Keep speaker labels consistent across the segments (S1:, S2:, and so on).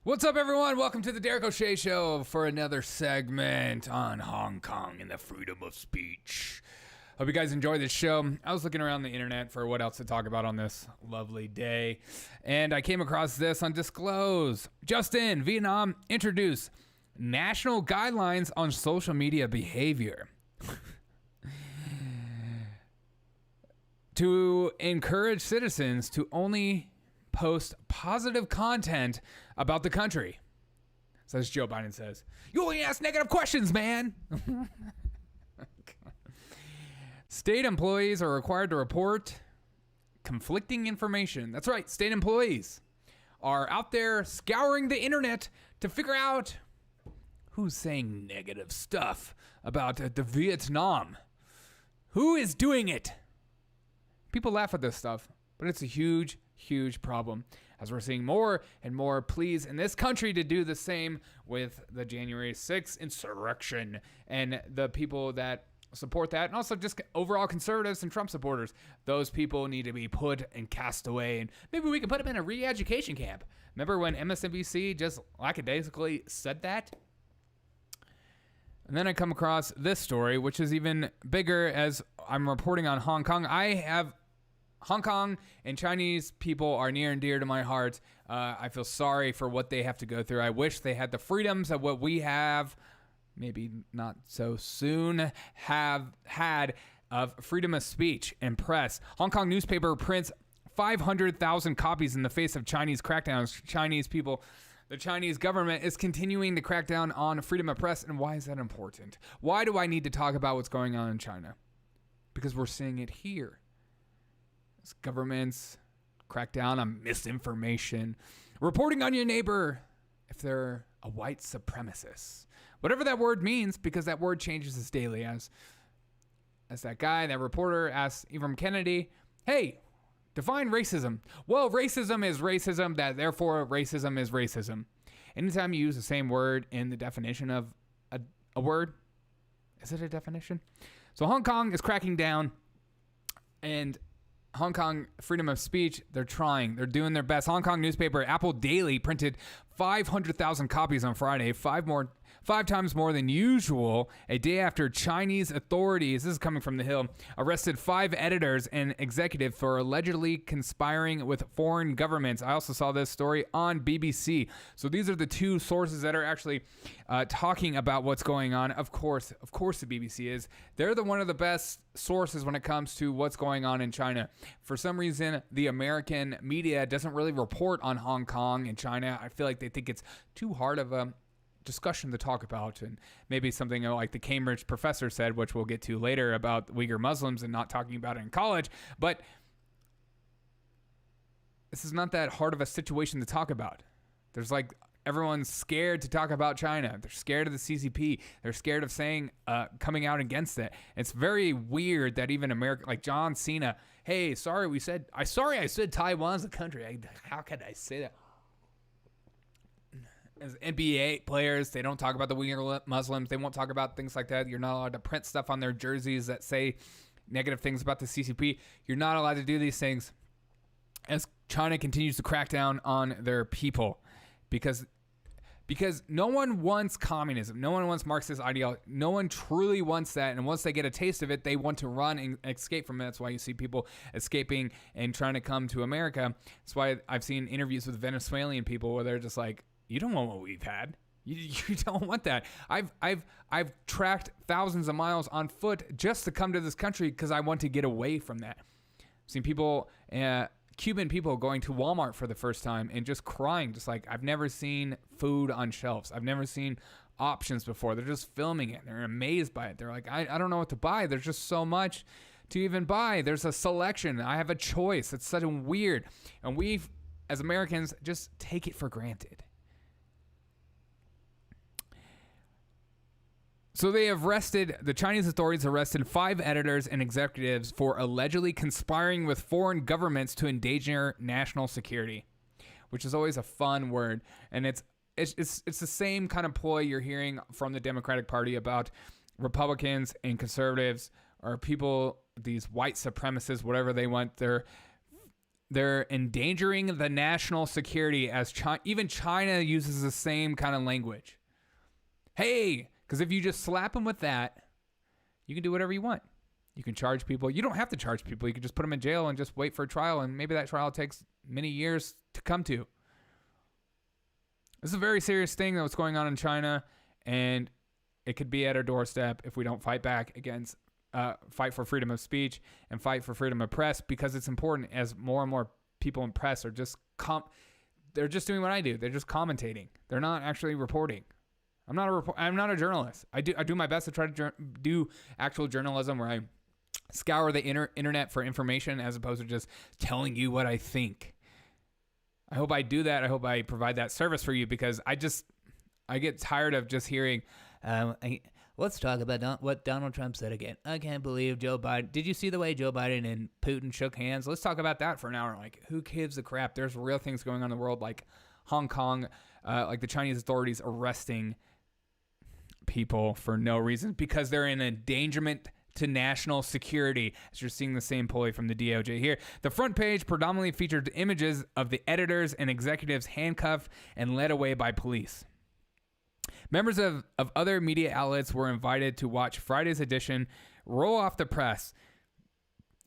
S1: What's up, everyone? Welcome to the Derek O'Shea Show for another segment on Hong Kong and the freedom of speech. Hope you guys enjoy this show. I was looking around the internet for what else to talk about on this lovely day, and I came across this on Disclose. Just in, Vietnam introduced national guidelines on social media behavior to encourage citizens to only post positive content about the country. So as Joe Biden says, you only ask negative questions, man. State employees are required to report conflicting information. That's right, state employees are out there scouring the internet to figure out who's saying negative stuff about the Vietnam. Who is doing it? People laugh at this stuff, but it's a huge problem, as we're seeing more and more pleas in this country to do the same with the January 6th insurrection and the people that support that, and also just overall conservatives and Trump supporters. Those people need to be put and cast away, and maybe we can put them in a re-education camp. Remember when MSNBC just lackadaisically said that? And then I come across this story, which is even bigger, as I'm reporting on Hong Kong. Hong Kong and Chinese people are near and dear to my heart. I feel sorry for what they have to go through. I wish they had the freedoms of what we have, maybe not so soon, have had, of freedom of speech and press. Hong Kong newspaper prints 500,000 copies in the face of Chinese crackdowns. Chinese people, the Chinese government is continuing to crack down on freedom of press. And why is that important? Why do I need to talk about what's going on in China? Because we're seeing it here. Governments crack down on misinformation, reporting on your neighbor if they're a white supremacist, whatever that word means, because that word changes as daily. As that reporter asked Ibram Kennedy, hey, define racism. Well, racism is racism, that therefore racism is racism. Anytime you use the same word in the definition of a word, is it a definition? So Hong Kong is cracking down, and Hong Kong freedom of speech, they're doing their best. Hong Kong newspaper Apple Daily printed 500,000 copies on Friday, five times more than usual, a day after Chinese authorities, this is coming from The Hill, arrested 5 editors and executives for allegedly conspiring with foreign governments. I also saw this story on BBC. So these are the two sources that are actually talking about what's going on. Of course, the BBC is. They're one of the best sources when it comes to what's going on in China. For some reason, the American media doesn't really report on Hong Kong and China. I feel like they think it's too hard of a discussion to talk about, and maybe something like the Cambridge professor said, which we'll get to later, about Uighur Muslims and not talking about it in college. But this is not that hard of a situation to talk about. There's everyone's scared to talk about China. They're scared of the CCP. They're scared of saying, coming out against it. It's very weird that even America, like John Cena, hey, I said Taiwan's a country. How could I say that? As NBA players, they don't talk about the Uighur Muslims. They won't talk about things like that. You're not allowed to print stuff on their jerseys that say negative things about the CCP. You're not allowed to do these things as China continues to crack down on their people, because no one wants communism. No one wants Marxist ideology. No one truly wants that. And once they get a taste of it, they want to run and escape from it. That's why you see people escaping and trying to come to America. That's why I've seen interviews with Venezuelan people where they're just like, you don't want what we've had. You don't want that. I've tracked thousands of miles on foot just to come to this country because I want to get away from that. I've seen people, Cuban people, going to Walmart for the first time and just crying, just like, I've never seen food on shelves. I've never seen options before. They're just filming it. They're amazed by it. They're like, I don't know what to buy. There's just so much to even buy. There's a selection. I have a choice. It's such a weird. And we, as Americans, just take it for granted. So the Chinese authorities arrested 5 editors and executives for allegedly conspiring with foreign governments to endanger national security, which is always a fun word. And it's the same kind of ploy you're hearing from the Democratic Party about Republicans and conservatives, or people, these white supremacists, whatever they want. they're endangering the national security, as even China uses the same kind of language. Hey, because if you just slap them with that, you can do whatever you want. You can charge people. You don't have to charge people. You can just put them in jail and just wait for a trial, and maybe that trial takes many years to come to. This is a very serious thing that's going on in China, and it could be at our doorstep if we don't fight back against, fight for freedom of speech and fight for freedom of press, because it's important, as more and more people in press are just they're just doing what I do. They're just commentating. They're not actually reporting. I'm not a journalist. I do my best to try to do actual journalism where I scour the internet for information as opposed to just telling you what I think. I hope I do that. I hope I provide that service for you, because I get tired of just hearing, let's talk about what Donald Trump said again. I can't believe Joe Biden. Did you see the way Joe Biden and Putin shook hands? Let's talk about that for an hour. Like, who gives a crap? There's real things going on in the world, like Hong Kong, like the Chinese authorities arresting people for no reason because they're in endangerment to national security, as you're seeing the same ploy from the DOJ here. The front page predominantly featured images of the editors and executives handcuffed and led away by police. Members of other media outlets were invited to watch Friday's edition roll off the press.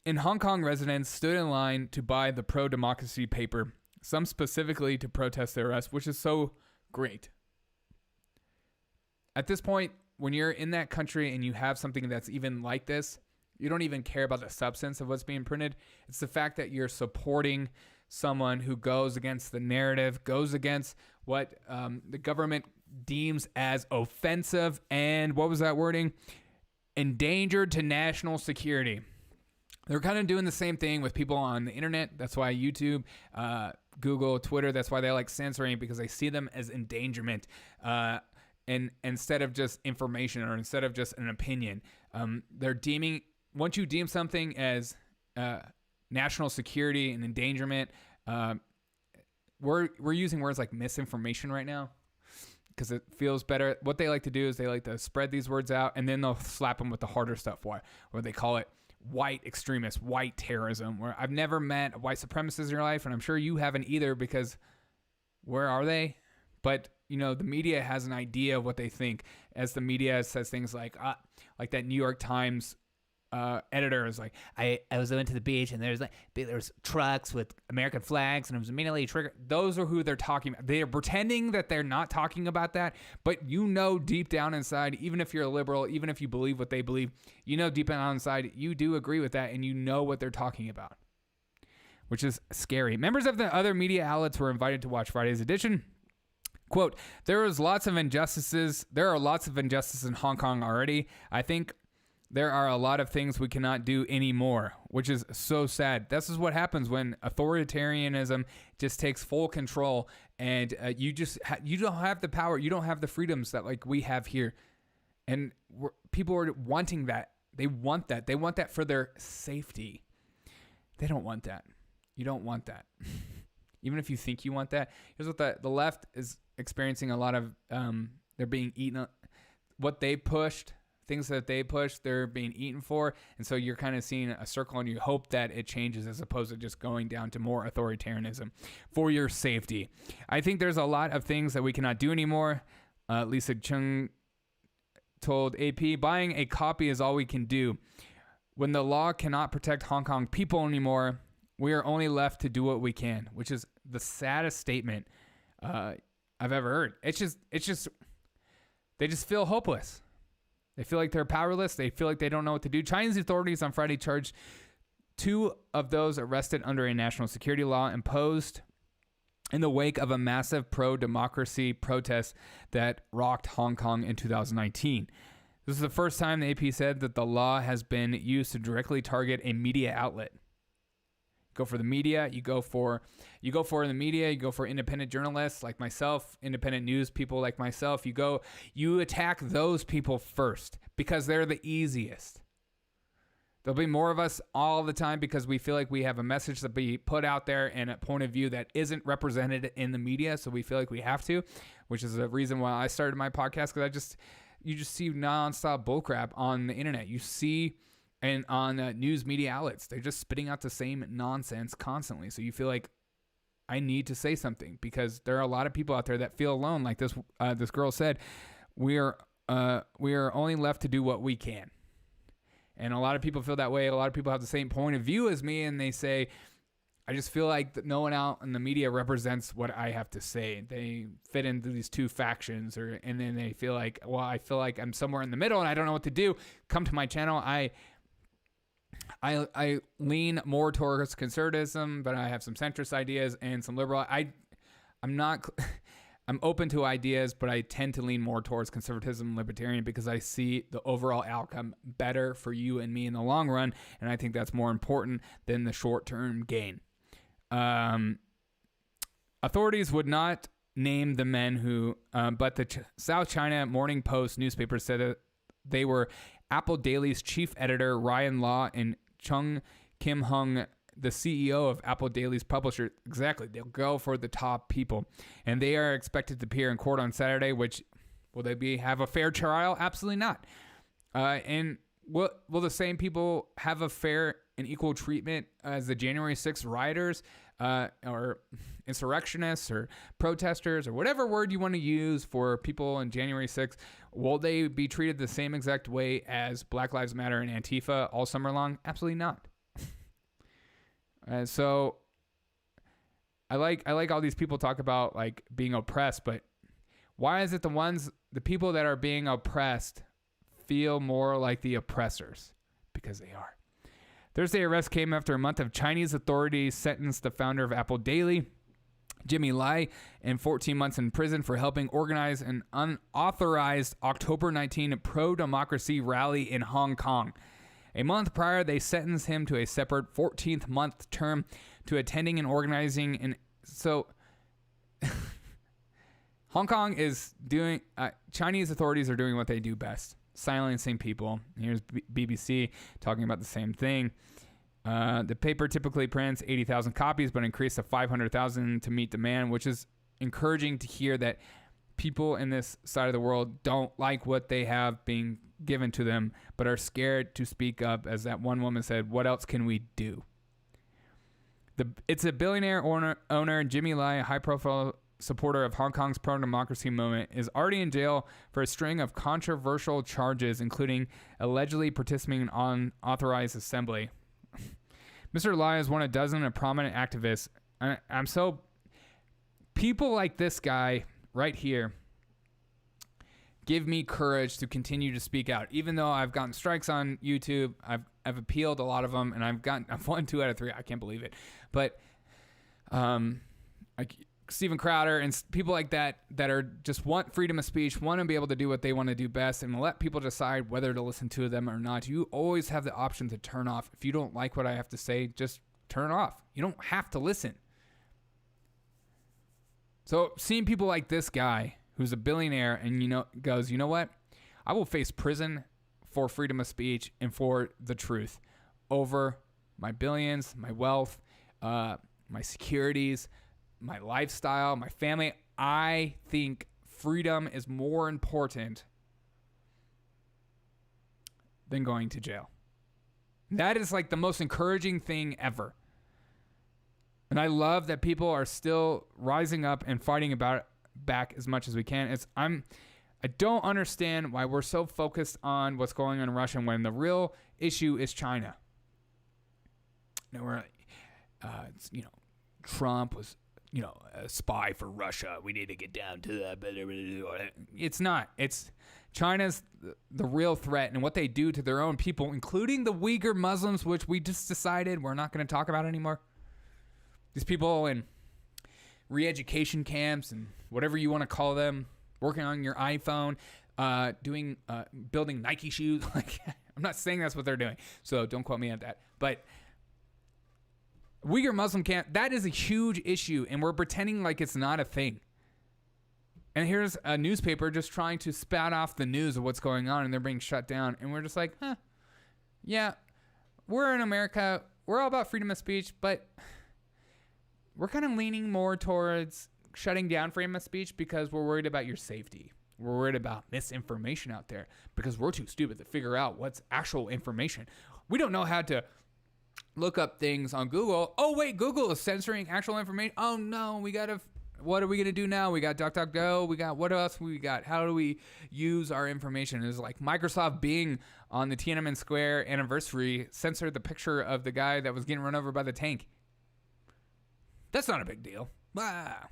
S1: And Hong Kong residents stood in line to buy the pro-democracy paper, some specifically to protest the arrest, which is so great. At this point, when you're in that country and you have something that's even like this, you don't even care about the substance of what's being printed. It's the fact that you're supporting someone who goes against the narrative, goes against what the government deems as offensive and, what was that wording? Endangered to national security. They're kind of doing the same thing with people on the internet. That's why YouTube, Google, Twitter, that's why they like censoring, because they see them as endangerment. And instead of just information, or instead of just an opinion, they're deeming, once you deem something as national security and endangerment, we're using words like misinformation right now because it feels better. What they like to do is they like to spread these words out, and then they'll slap them with the harder stuff, where they call it white extremists, white terrorism, where I've never met a white supremacist in your life, and I'm sure you haven't either, because where are they? But the media has an idea of what they think, as the media says things like that New York Times editor is like, I went to the beach and there's trucks with American flags and it was immediately triggered. Those are who they're talking about. They are pretending that they're not talking about that, but deep down inside, even if you're a liberal, even if you believe what they believe, deep down inside, you do agree with that, and you know what they're talking about, which is scary. Members of the other media outlets were invited to watch Friday's edition. Quote, there are lots of injustices in Hong Kong already. I think there are a lot of things we cannot do anymore, which is so sad. This is what happens when authoritarianism just takes full control, and you don't have the power. You don't have the freedoms that like we have here. And people are wanting that. They want that. They want that for their safety. They don't want that. You don't want that. Even if you think you want that. Here's what the left is experiencing a lot of, they're being eaten, what they pushed, things that they pushed, they're being eaten for. And so you're kind of seeing a circle, and you hope that it changes as opposed to just going down to more authoritarianism for your safety. I think there's a lot of things that we cannot do anymore. Lisa Chung told AP, buying a copy is all we can do. When the law cannot protect Hong Kong people anymore, we are only left to do what we can, which is the saddest statement I've ever heard. It's just, they just feel hopeless. They feel like they're powerless. They feel like they don't know what to do. Chinese authorities on Friday charged 2 of those arrested under a national security law imposed in the wake of a massive pro-democracy protest that rocked Hong Kong in 2019. This is the first time the AP said that the law has been used to directly target a media outlet. Go for the media, you go for the media, you go for independent journalists like myself, independent news people like myself. You attack those people first because they're the easiest. There'll be more of us all the time because we feel like we have a message to be put out there and a point of view that isn't represented in the media, so we feel like we have to, which is the reason why I started my podcast, because you just see nonstop bullcrap on the internet. You see and on news media outlets. They're just spitting out the same nonsense constantly. So you feel like I need to say something, because there are a lot of people out there that feel alone. Like this girl said, we are only left to do what we can. And a lot of people feel that way. A lot of people have the same point of view as me, and they say, I just feel like that no one out in the media represents what I have to say. They fit into these two factions, and then they feel like, well, I feel like I'm somewhere in the middle and I don't know what to do. Come to my channel. I lean more towards conservatism, but I have some centrist ideas and some liberal. I'm open to ideas, but I tend to lean more towards conservatism and libertarian, because I see the overall outcome better for you and me in the long run, and I think that's more important than the short-term gain. Authorities would not name the men who, but the South China Morning Post newspaper said that they were Apple Daily's chief editor Ryan Law and Chung Kim Hung, the CEO of Apple Daily's publisher. Exactly. They'll go for the top people. And they are expected to appear in court on Saturday, which, will they have a fair trial? Absolutely not. And will the same people have a fair and equal treatment as the January 6th rioters, or insurrectionists or protesters, or whatever word you want to use for people on January 6th? Will they be treated the same exact way as Black Lives Matter and Antifa all summer long? Absolutely not. So I like all these people talk about like being oppressed, but why is it the people that are being oppressed feel more like the oppressors? Because they are. Thursday arrest came after a month of Chinese authorities sentenced the founder of Apple Daily, Jimmy Lai, and 14 months in prison for helping organize an unauthorized October 19 pro-democracy rally in Hong Kong. A month prior, they sentenced him to a separate 14th-month term to attending and organizing. And so Hong Kong is doing, Chinese authorities are doing what they do best, silencing people. Here's BBC talking about the same thing. The paper typically prints 80,000 copies, but increased to 500,000 to meet demand, which is encouraging to hear that people in this side of the world don't like what they have being given to them, but are scared to speak up. As that one woman said, what else can we do? It's a billionaire owner, Jimmy Lai, a high-profile supporter of Hong Kong's pro-democracy movement, is already in jail for a string of controversial charges, including allegedly participating in unauthorized assembly. Mr. Lai is one of a dozen of prominent activists. People like this guy right here give me courage to continue to speak out. Even though I've gotten strikes on YouTube, I've appealed a lot of them, and I've won 2 out of 3. I can't believe it. But Steven Crowder and people like that are just want freedom of speech, want to be able to do what they want to do best, and let people decide whether to listen to them or not. You always have the option to turn off. If you don't like what I have to say, just turn off. You don't have to listen. So seeing people like this guy, who's a billionaire, and goes, you know what? I will face prison for freedom of speech and for the truth over my billions, my wealth, my securities, my lifestyle, my family. I think freedom is more important than going to jail. That is like the most encouraging thing ever. And I love that people are still rising up and fighting about it back as much as we can. I don't understand why we're so focused on what's going on in Russia when the real issue is China. Trump was, a spy for Russia. We need to get down to that. It's not. It's China's the real threat, and what they do to their own people, including the Uyghur Muslims, which we just decided we're not going to talk about anymore. These people in re-education camps and whatever you want to call them, working on your iPhone, building Nike shoes. I'm not saying that's what they're doing, so don't quote me on that. But Uyghur Muslim camp, that is a huge issue, and we're pretending like it's not a thing. And here's a newspaper just trying to spout off the news of what's going on, and they're being shut down. And we're just like, yeah, we're in America. We're all about freedom of speech, but we're kind of leaning more towards shutting down freedom of speech because we're worried about your safety. We're worried about misinformation out there because we're too stupid to figure out what's actual information. We don't know how to look up things on Google. Oh, wait, Google is censoring actual information. Oh, no, what are we going to do now? We got DuckDuckGo. We got, what else we got? How do we use our information? It's like Microsoft Bing on the Tiananmen Square anniversary censored the picture of the guy that was getting run over by the tank. That's not a big deal. Ah.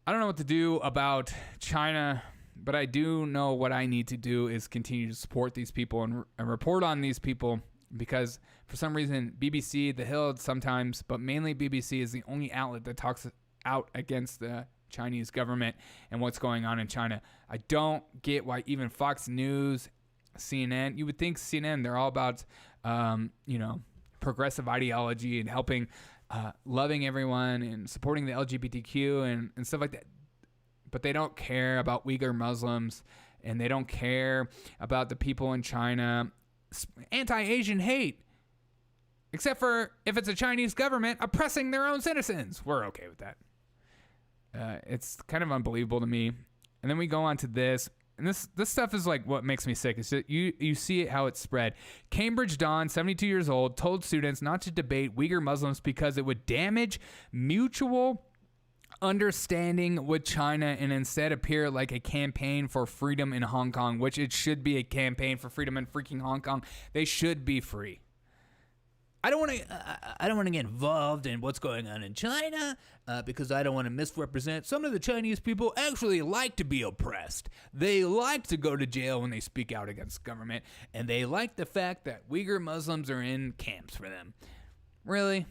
S1: I don't know what to do about China, but I do know what I need to do is continue to support these people and report on these people, because for some reason BBC, The Hill sometimes, but mainly BBC is the only outlet that talks out against the Chinese government and what's going on in China. I don't get why even Fox News, CNN, you would think CNN, they're all about, progressive ideology and helping, loving everyone and supporting the LGBTQ and stuff like that. But they don't care about Uyghur Muslims, and they don't care about the people in China. Anti-Asian hate, except for if it's a Chinese government oppressing their own citizens. We're okay with that. It's kind of unbelievable to me. And then we go on to this, and this stuff is like what makes me sick. Is that you see it how it's spread. Cambridge Don, 72 years old, told students not to debate Uyghur Muslims because it would damage mutual understanding with China and instead appear like a campaign for freedom in Hong Kong, which it should be a campaign for freedom in freaking Hong Kong. They should be free. I don't want to get involved in what's going on in China because I don't want to misrepresent. Some of the Chinese people actually like to be oppressed. They like to go to jail when they speak out against government, and they like the fact that Uyghur Muslims are in camps for them. Really?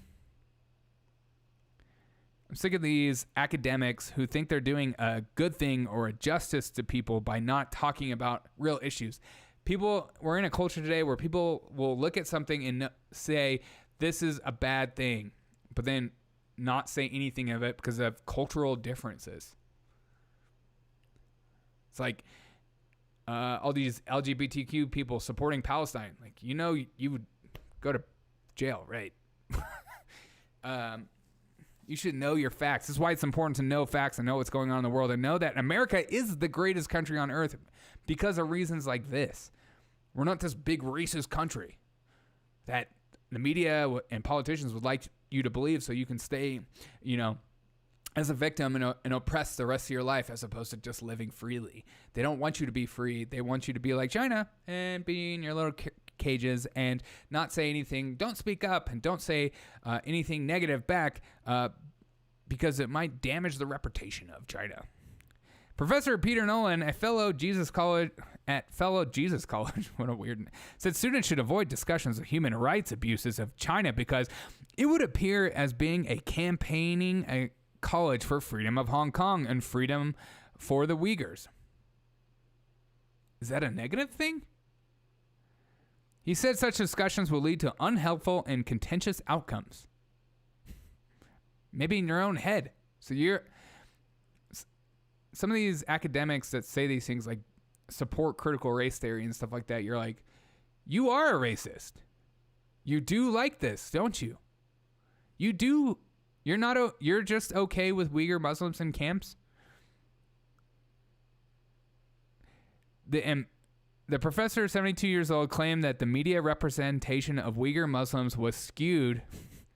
S1: I'm sick of these academics who think they're doing a good thing or a justice to people by not talking about real issues. We're in a culture today where people will look at something and say, this is a bad thing, but then not say anything of it because of cultural differences. It's like all these LGBTQ people supporting Palestine. Like, you would go to jail, right? You should know your facts. This is why it's important to know facts and know what's going on in the world and know that America is the greatest country on earth because of reasons like this. We're not this big racist country that the media and politicians would like you to believe so you can stay, as a victim and oppressed the rest of your life as opposed to just living freely. They don't want you to be free. They want you to be like China and be in your little cages and not say anything. Don't speak up and don't say anything negative back because it might damage the reputation of China. Professor Peter Nolan, a fellow Jesus College, what a weird, said students should avoid discussions of human rights abuses of China because it would appear as being a campaigning a college for freedom of Hong Kong and freedom for the Uyghurs. Is that a negative thing? He said such discussions will lead to unhelpful and contentious outcomes. Maybe in your own head. So some of these academics that say these things like support critical race theory and stuff like that, you're like, you are a racist. You do like this, don't you? You do. You're just okay with Uyghur Muslims in camps? The professor, 72 years old, claimed that the media representation of Uyghur Muslims was skewed.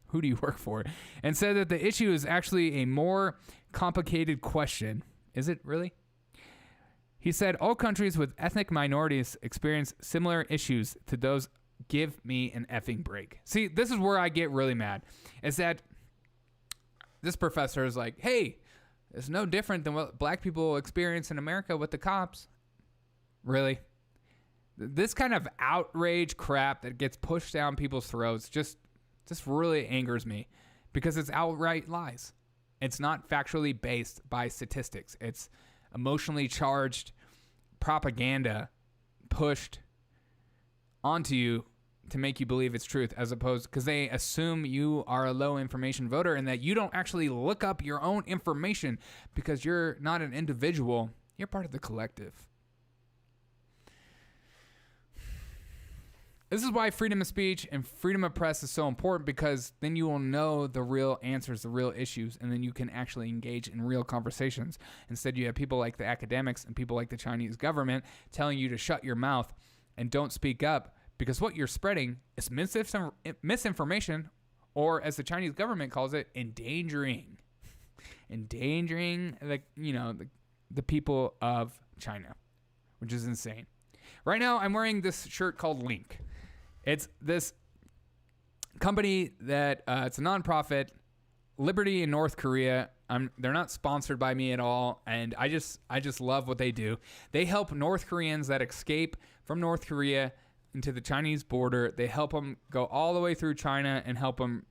S1: Who do you work for? And said that the issue is actually a more complicated question. Is it really? He said all countries with ethnic minorities experience similar issues to those. Give me an effing break. See, this is where I get really mad. Is that this professor is like, hey, it's no different than what black people experience in America with the cops. Really? This kind of outrage crap that gets pushed down people's throats just really angers me because it's outright lies. It's not factually based by statistics. It's emotionally charged propaganda pushed onto you to make you believe it's truth, as opposed because they assume you are a low information voter and that you don't actually look up your own information because you're not an individual. You're part of the collective. This is why freedom of speech and freedom of press is so important, because then you will know the real answers, the real issues, and then you can actually engage in real conversations. Instead, you have people like the academics and people like the Chinese government telling you to shut your mouth and don't speak up, because what you're spreading is misinformation, or as the Chinese government calls it, endangering the people of China, which is insane. Right now, I'm wearing this shirt called Link. It's this company that it's a nonprofit, Liberty in North Korea. They're not sponsored by me at all, and I just love what they do. They help North Koreans that escape from North Korea into the Chinese border. They help them go all the way through China and help them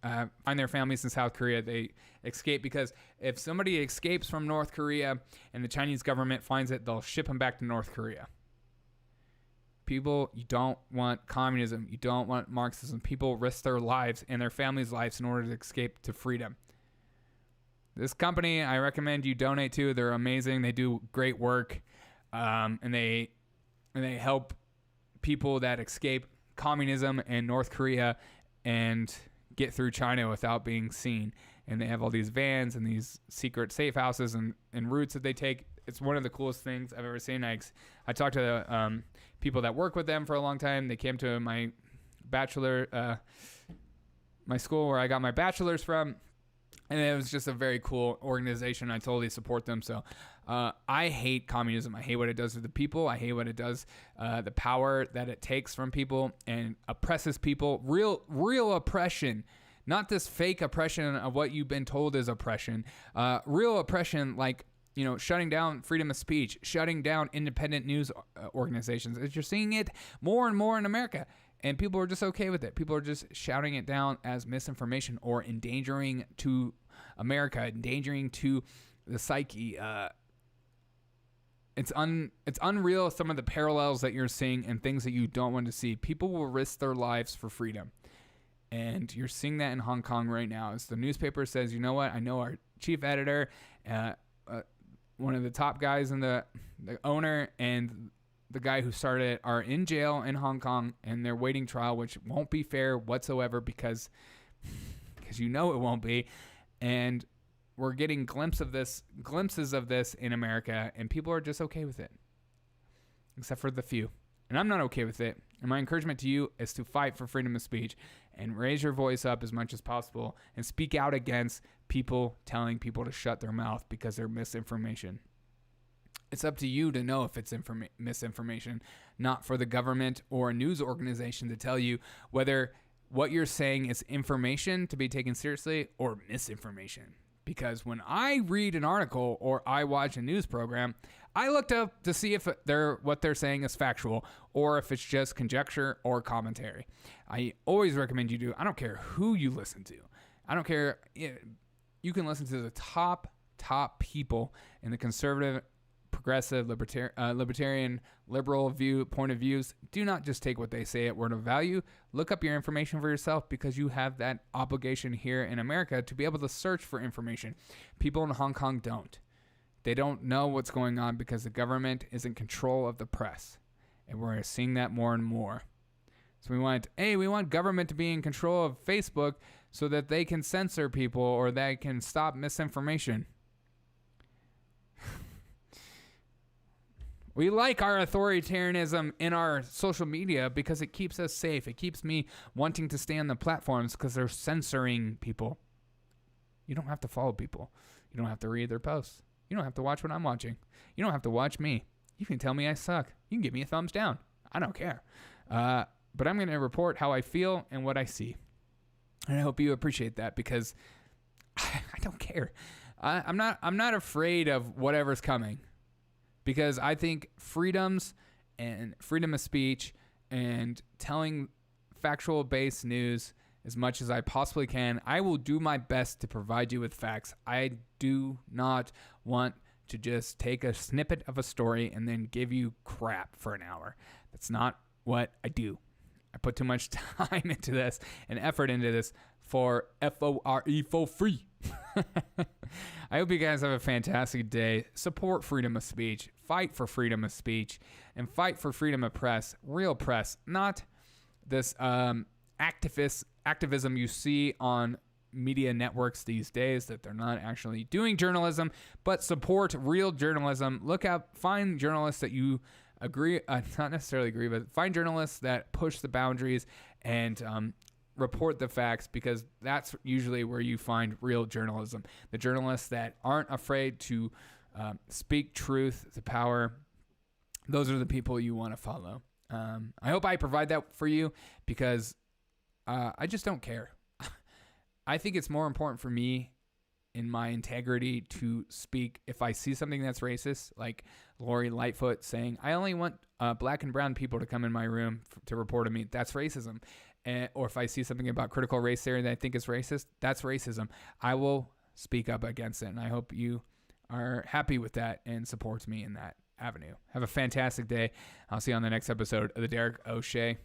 S1: find their families in South Korea. They escape, because if somebody escapes from North Korea and the Chinese government finds it, they'll ship them back to North Korea. People, you don't want communism. You don't want Marxism. People risk their lives and their families' lives in order to escape to freedom. This company, I recommend you donate to. They're amazing. They do great work, and they help people that escape communism in North Korea and get through China without being seen. And they have all these vans and these secret safe houses and routes that they take. It's one of the coolest things I've ever seen. I talked to the people that work with them for a long time. They came to my my school where I got my bachelor's from, and it was just a very cool organization. I totally support them. So I hate communism. I hate what it does to the people. I hate what it does, the power that it takes from people and oppresses people. Real oppression. Not this fake oppression of what you've been told is oppression. Real oppression, like, shutting down freedom of speech, shutting down independent news organizations. You're seeing it more and more in America, and people are just okay with it. People are just shouting it down as misinformation or endangering to America, endangering to the psyche. It's unreal, some of the parallels that you're seeing and things that you don't want to see. People will risk their lives for freedom. And you're seeing that in Hong Kong right now. As the newspaper says, you know what? I know our chief editor, one of the top guys in the owner and the guy who started it are in jail in Hong Kong, and they're waiting trial, which won't be fair whatsoever, because it won't be. And we're getting glimpses of this in America, and people are just okay with it, except for the few. And I'm not okay with it. And my encouragement to you is to fight for freedom of speech and raise your voice up as much as possible and speak out against people telling people to shut their mouth because they're misinformation. It's up to you to know if it's misinformation, not for the government or a news organization to tell you whether what you're saying is information to be taken seriously or misinformation. Because when I read an article or I watch a news program, I looked up to see if what they're saying is factual or if it's just conjecture or commentary. I always recommend you do. I don't care who you listen to. I don't care. You can listen to the top people in the conservative, progressive, libertarian, liberal point of views. Do not just take what they say at word of value. Look up your information for yourself, because you have that obligation here in America to be able to search for information. People in Hong Kong don't. They don't know what's going on because the government is in control of the press. And we're seeing that more and more. So we want government to be in control of Facebook so that they can censor people or they can stop misinformation. We like our authoritarianism in our social media because it keeps us safe. It keeps me wanting to stay on the platforms because they're censoring people. You don't have to follow people. You don't have to read their posts. You don't have to watch what I'm watching. You don't have to watch me. You can tell me I suck. You can give me a thumbs down. I don't care. But I'm going to report how I feel and what I see. And I hope you appreciate that, because I don't care. I'm not afraid of whatever's coming, because I think freedoms and freedom of speech and telling factual based news as much as I possibly can, I will do my best to provide you with facts. I do not want to just take a snippet of a story and then give you crap for an hour. That's not what I do. I put too much time into this and effort into this for FORE, for free. I hope you guys have a fantastic day. Support freedom of speech. Fight for freedom of speech. And fight for freedom of press. Real press. Not this activism you see on media networks these days, that they're not actually doing journalism, but support real journalism. Find journalists that you agree, not necessarily agree, but find journalists that push the boundaries and report the facts, because that's usually where you find real journalism. The journalists that aren't afraid to speak truth to power, those are the people you want to follow. I hope I provide that for you, because I just don't care. I think it's more important for me in my integrity to speak if I see something that's racist, like Lori Lightfoot saying, I only want black and brown people to come in my room to report on me. That's racism. Or if I see something about critical race theory that I think is racist, that's racism. I will speak up against it, and I hope you are happy with that and supports me in that avenue. Have a fantastic day. I'll see you on the next episode of the Derek O'Shea